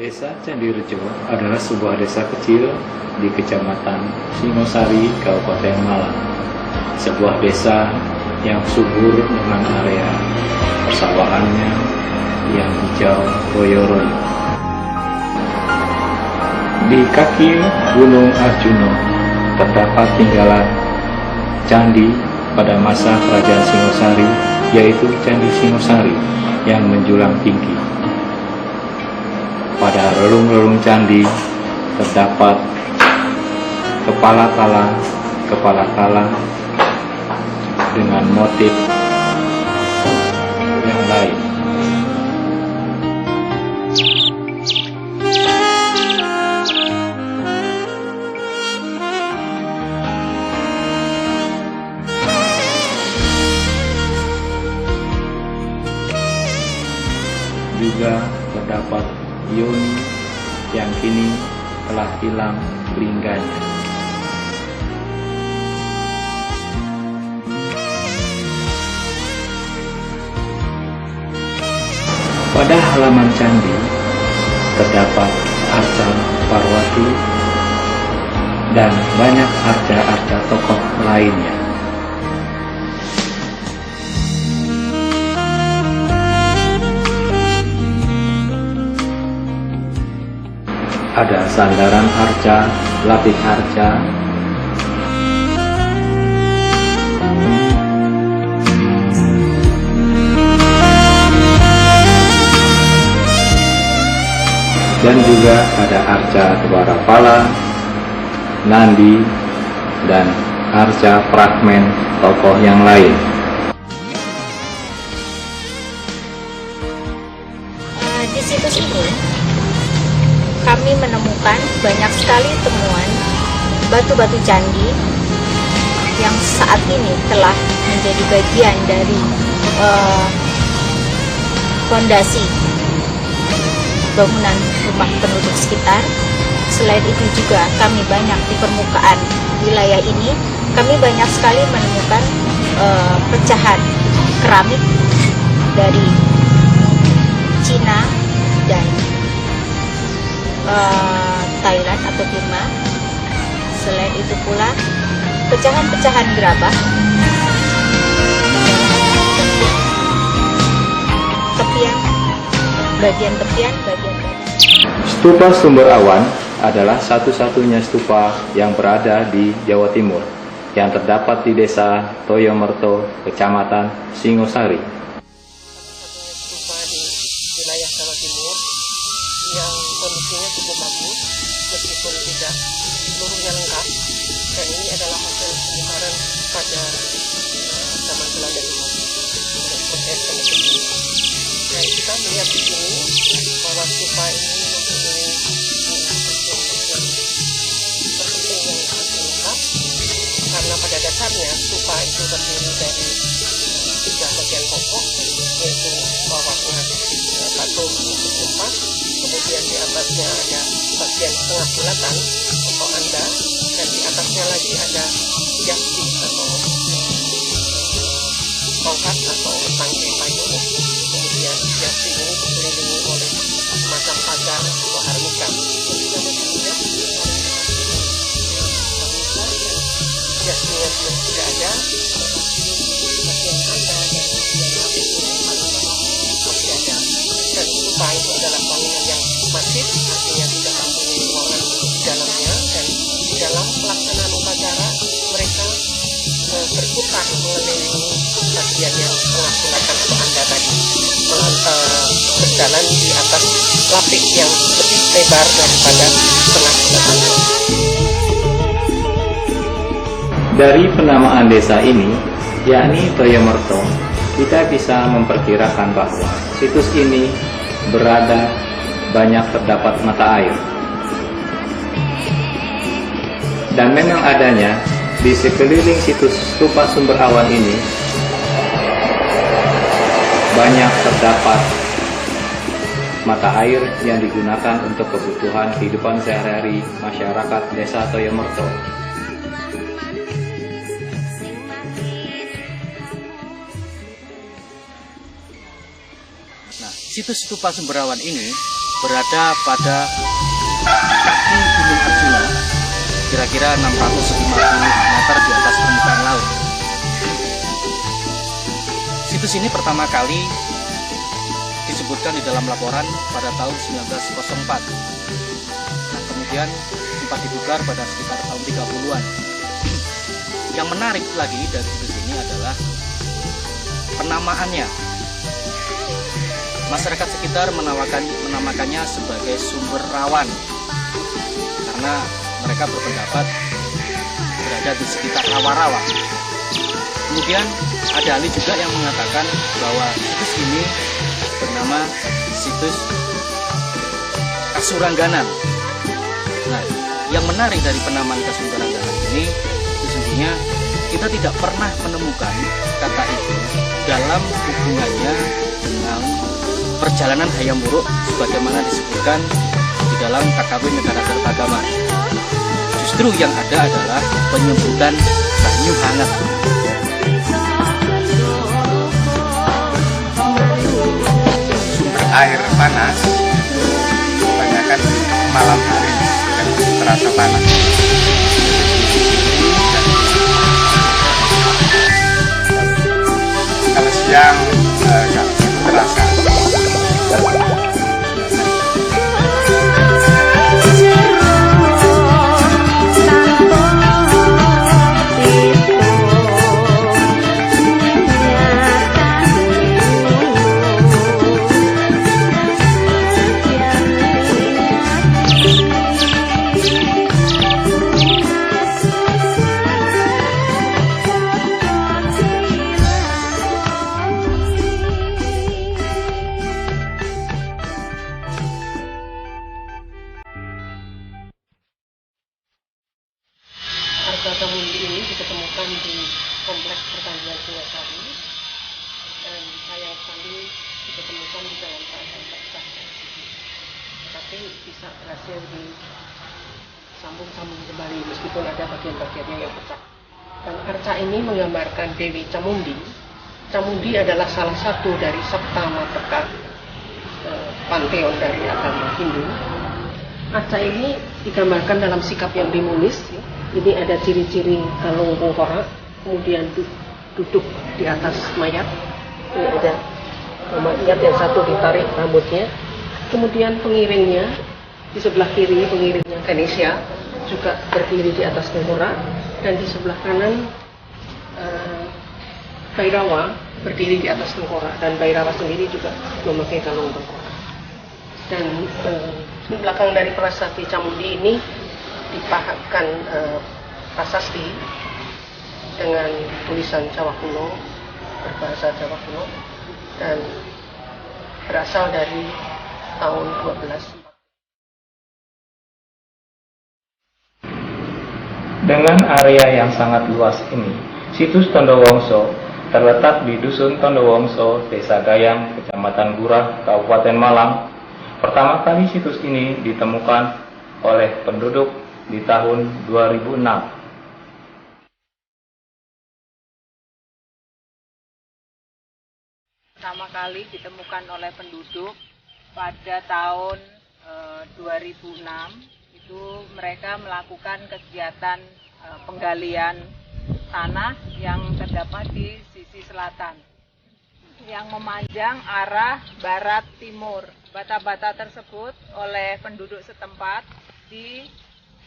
Desa Candirejo adalah sebuah desa kecil di Kecamatan Singosari, Kabupaten Malang. Sebuah desa yang subur dengan area persawahannya yang hijau royo-royo. Di kaki Gunung Arjuna terdapat tinggalan candi pada masa Kerajaan Singosari, yaitu Candi Singosari yang menjulang tinggi. Pada relung-relung candi terdapat kepala kala dengan motif yang lain. Juga terdapat Yoni yang kini telah hilang lingganya. Pada halaman candi terdapat arca Parwati dan banyak arca-arca tokoh lainnya. Ada sandaran arca, lapis arca, dan juga ada arca Dwarapala, Nandi, dan arca fragmen tokoh yang lain. Di situs ini kami menemukan banyak sekali temuan batu-batu candi yang saat ini telah menjadi bagian dari fondasi bangunan rumah penduduk sekitar. Selain itu juga kami banyak di permukaan wilayah ini, kami banyak sekali menemukan pecahan keramik dari Cina dan Thailand atau Burma. Selain itu pula pecahan-pecahan gerabah, bagian tepian. Stupa Sumber Awan adalah satu-satunya stupa yang berada di Jawa Timur yang terdapat di Desa Toyomerto, Kecamatan Singosari. Stupa di wilayah Jawa Timur yang kondisinya cukup bagus meskipun tidak seluruhnya lengkap, dan ini adalah hasil pembongkaran pada zaman Belanda dulu. Dan kita melihat di sini bahwa stupa ini mempunyai terpenting yang sangat lengkap, karena pada dasarnya stupa itu terdiri dari 3 bagian pokok, yaitu bawahnya patung stupa, kemudian di atasnya ada bagian setengah bulatan untuk Anda, dan di atasnya lagi ada yasti atau tongkat atau tangkai kayu. Kemudian yasti ini dikelilingi oleh semacam pagar atau harmika. Yastinya belum tidak ada, bagian Anda dan masih ada. Dan stupa itu adalah bangunan yang masif, artinya tidak mempunyai ruangan di dalamnya, dan di dalam pelaksanaan upacara mereka berputar mengelilingi bagian yang setengah bulatan atau Anda tadi, berjalan di atas lapik yang lebih lebar daripada setengah bulatan. Dari penamaan desa ini, yakni Toyomerto, kita bisa memperkirakan bahwa situs ini berada banyak terdapat mata air. Dan memang adanya di sekeliling situs Stupa Sumber Awan ini banyak terdapat mata air yang digunakan untuk kebutuhan kehidupan sehari-hari masyarakat Desa Toyomerto. Nah, situs Stupa Sumber Awan ini berada pada kaki Gunung Arjuna, kira-kira 650 meter di atas permukaan laut. Situs ini pertama kali disebutkan di dalam laporan pada tahun 1904. Nah, kemudian sempat dibugar pada sekitar tahun 30-an. Yang menarik lagi dari situs ini adalah penamaannya. Masyarakat sekitar menamakannya sebagai sumber rawan karena mereka berpendapat berada di sekitar rawa-rawa. Kemudian ada ahli juga yang mengatakan bahwa situs ini bernama situs Kasurangganan. Nah, yang menarik dari penamaan Kasurangganan ini sesungguhnya kita tidak pernah menemukan kata itu dalam hubungannya dengan perjalanan Hayam Wuruk sebagaimana disebutkan di dalam KKB Negara Kertagama. Justru yang ada adalah penyebutan banyu hangat. Sumber air panas kebanyakan malam hari dan terasa panas. Kalau siang nggak terasa. Harga Camundi ini ditemukan di kompleks pertanian Singosari dan sayang sekali ditemukan di dalam keadaan tak sah. Tetapi bisa berhasil disambung-sambung kembali meskipun ada bagian-bagiannya yang pecah. Dan arca ini menggambarkan Dewi Camundi. Camundi adalah salah satu dari Sapta Mataka, panteon dari agama Hindu. Arca ini digambarkan dalam sikap yang dimulis. Ini ada ciri-ciri kalung tengkorak, kemudian duduk di atas mayat. Ini ada mayat yang satu ditarik rambutnya. Kemudian pengiringnya di sebelah kiri, pengiringnya Ganesha juga berdiri di atas tengkorak, dan di sebelah kanan Bhairawa berdiri di atas tengkorak, dan Bhairawa sendiri juga memakai kalung tengkorak. Dan di belakang dari prasasti Camundi ini dipahatkan prasasti dengan tulisan Jawa kuno, berbahasa Jawa kuno, dan berasal dari tahun 12. Dengan area yang sangat luas ini, situs Tondowongso terletak di Dusun Tondowongso, Desa Gayam, Kecamatan Gurah, Kabupaten Malang. Pertama kali situs ini ditemukan oleh penduduk di tahun 2006. Pertama kali ditemukan oleh penduduk pada tahun 2006. Itu mereka melakukan kegiatan penggalian tanah yang terdapat di sisi selatan yang memanjang arah barat timur. Bata-bata tersebut oleh penduduk setempat diambil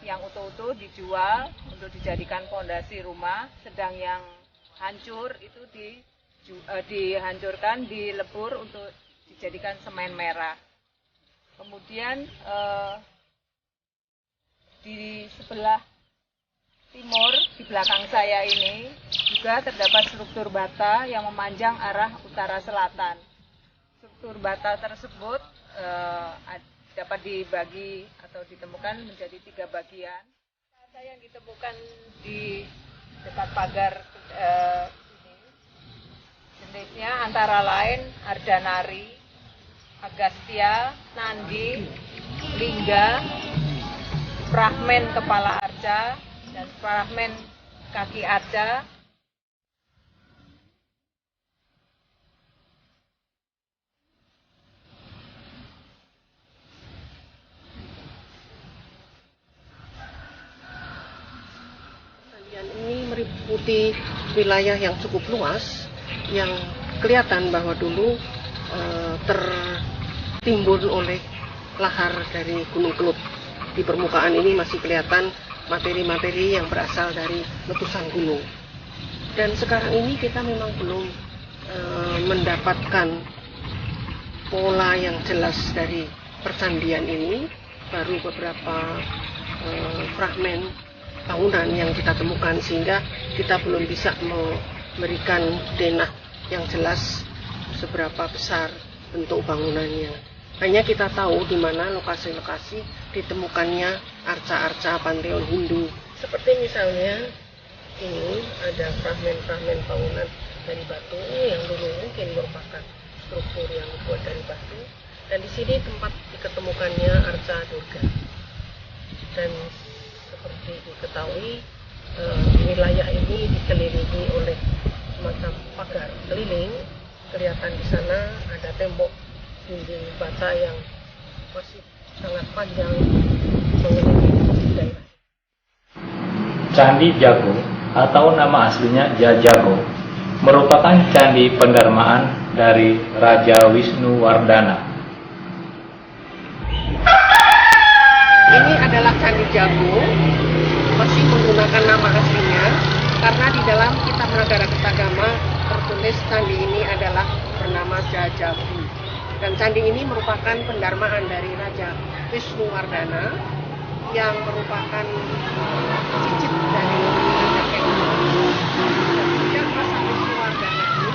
yang utuh-utuh, dijual untuk dijadikan fondasi rumah, sedang yang hancur itu dihancurkan, dilebur untuk dijadikan semen merah. Kemudian di sebelah timur di belakang saya ini juga terdapat struktur bata yang memanjang arah utara selatan. Struktur bata tersebut dapat dibagi atau ditemukan menjadi 3 bagian. Bata yang ditemukan di dekat pagar ini jenisnya antara lain Ardanari, Agastya, Nandi, Lingga, fragmen kepala arca, dan fragmen kaki arca. meliputi wilayah yang cukup luas, yang kelihatan bahwa dulu tertimbun oleh lahar dari Gunung Kelut. Di permukaan ini masih kelihatan materi-materi yang berasal dari letusan gunung. Dan sekarang ini kita memang belum mendapatkan pola yang jelas dari percandian ini. Baru beberapa fragmen bangunan yang kita temukan, sehingga kita belum bisa memberikan denah yang jelas seberapa besar bentuk bangunannya. Hanya kita tahu di mana lokasi-lokasi ditemukannya arca-arca panteon Hindu. Seperti misalnya ini ada fragmen-fragmen bangunan dari batu yang dulu mungkin merupakan struktur yang dibuat dari batu. Dan di sini tempat diketemukannya arca Durga. Dan seperti diketahui, wilayah ini dikelilingi oleh semacam pagar keliling. Kelihatan di sana ada tembok dinding bata yang masih sangat panjang mengelilingi daerah. Candi Jago atau nama aslinya Jajago merupakan candi pendarmaan dari Raja Wisnuwardana. Ini adalah Candi Jago, masih menggunakan nama aslinya, karena di dalam Kitab Nagara Kertagama tertulis candi ini adalah bernama Jajagu. Dan candi ini merupakan pendarmaan dari Raja Wisnuwardana yang merupakan cicit dari Raja Kenghu. Sejak masa Wisnuwardana ini,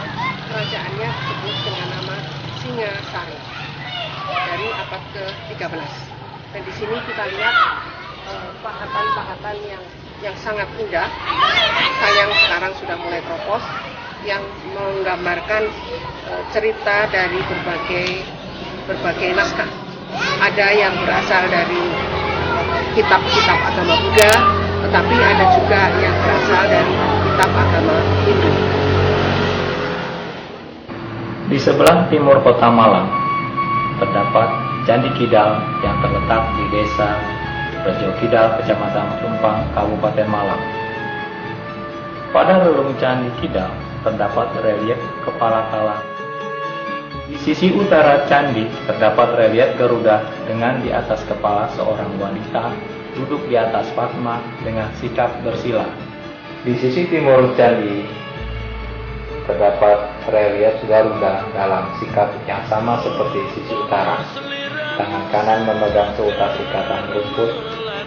kerajaannya disebut dengan nama Singasari dari abad ke-13. Dan di sini kita lihat pahatan-pahatan yang sangat indah. Sayang sekarang sudah mulai keropos, yang menggambarkan cerita dari berbagai naskah. Ada yang berasal dari kitab-kitab agama Buddha, tetapi ada juga yang berasal dari kitab agama Hindu. Di sebelah timur kota Malang terdapat Candi Kidal yang terletak di Desa Rejo Kidal, Kecamatan Tumpang, Kabupaten Malang. Pada relung Candi Kidal terdapat relief kepala kala. Di sisi utara candi terdapat relief Garuda dengan di atas kepala seorang wanita duduk di atas Padma dengan sikap bersila. Di sisi timur candi terdapat relief Garuda dalam sikap yang sama seperti sisi utara. Tangan kanan memegang seutas ikatan rumput.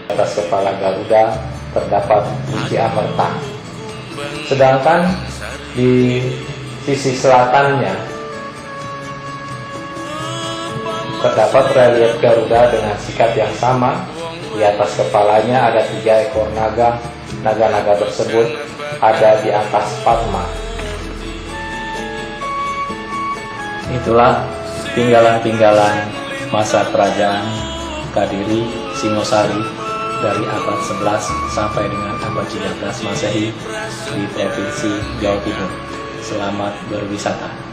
Di atas kepala Garuda terdapat biji amerta. Sedangkan di sisi selatannya terdapat relief Garuda dengan sikap yang sama. Di atas kepalanya ada 3 ekor naga. Naga-naga tersebut ada di atas Padma. Itulah tinggalan-tinggalan masa kerajaan Kadiri Singosari dari abad 11 sampai dengan abad 13 Masehi di Provinsi Jawa Timur. Selamat berwisata.